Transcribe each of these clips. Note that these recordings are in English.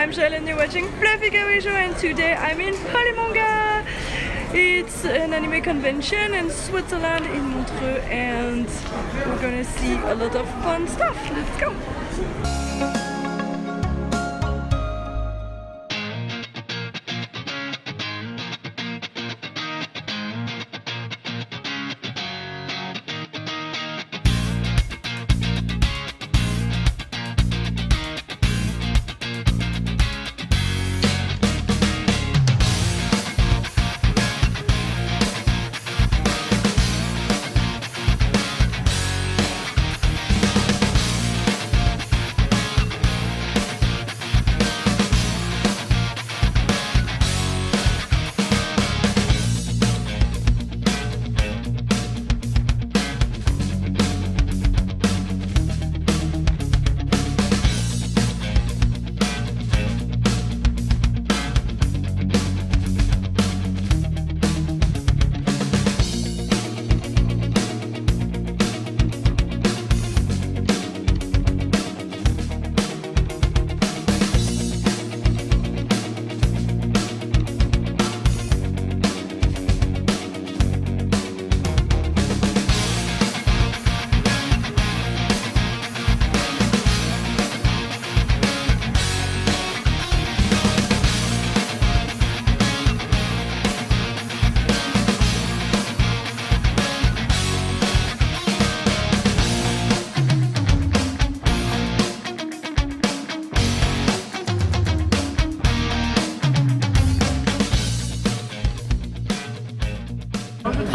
I'm Shell and you're watching Fluffy Kawaii Show, and today I'm in Polymanga. It's an anime convention in Switzerland, in Montreux, and we're gonna see a lot of fun stuff. Let's go!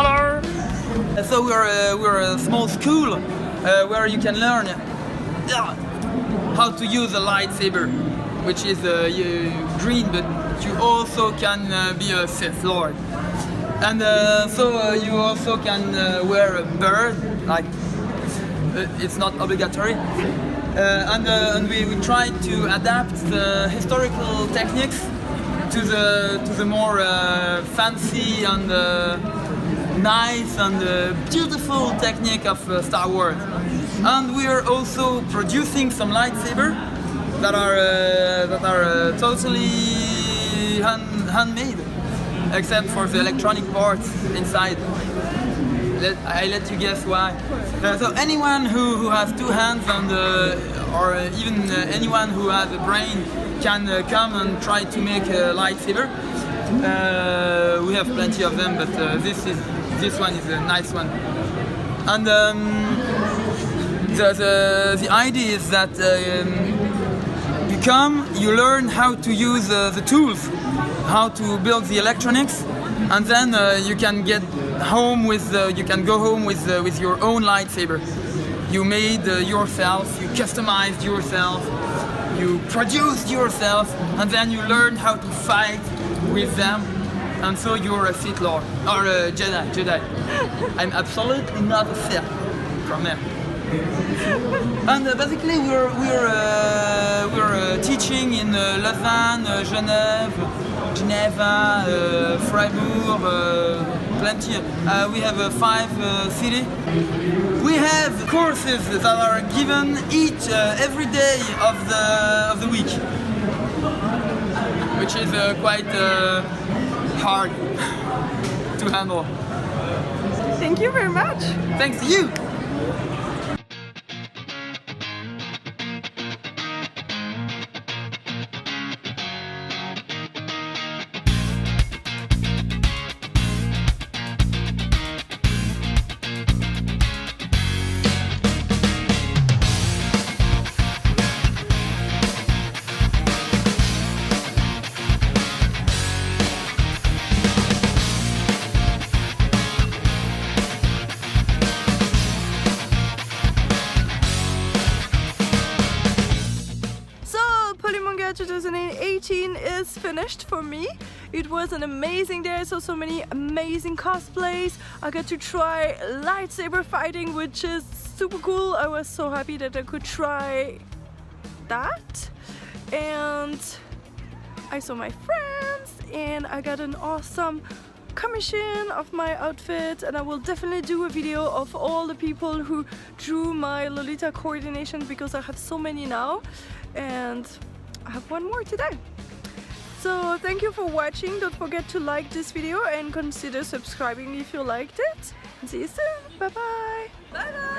Hello! So we're a small school where you can learn how to use a lightsaber, which is green, but you also can be a Sith Lord. And so you also can wear a bird, like it's not obligatory. And we try to adapt the historical techniques to the more fancy and nice and beautiful technique of Star Wars. And we are also producing some lightsabers that are totally handmade, except for the electronic parts inside. I let you guess why. So anyone who has two hands and or even anyone who has a brain can come and try to make a lightsaber. We have plenty of them, but this one is a nice one. And the idea is that you learn how to use the tools, how to build the electronics, and then you can go home with your own lightsaber. You made yourself, you customized yourself, you produced yourself, and then you learn how to fight with them, and so you're a Sith Lord or a Jedi. I'm absolutely not a Sith from there. And basically we're teaching in Lausanne, Geneva, Freiburg, plenty. We have 5 cities. We have courses that are given every day of the week, which is quite hard to handle. Thank you very much! Thanks to you! Polymanga 2018 is finished for me. It was an amazing day. I saw so many amazing cosplays. I got to try lightsaber fighting, which is super cool. I was so happy that I could try that. And I saw my friends and I got an awesome commission of my outfit, and I will definitely do a video of all the people who drew my Lolita coordination because I have so many now. And I have one more today. So thank you for watching. Don't forget to like this video and consider subscribing if you liked it. And see you soon. Bye bye. Bye bye.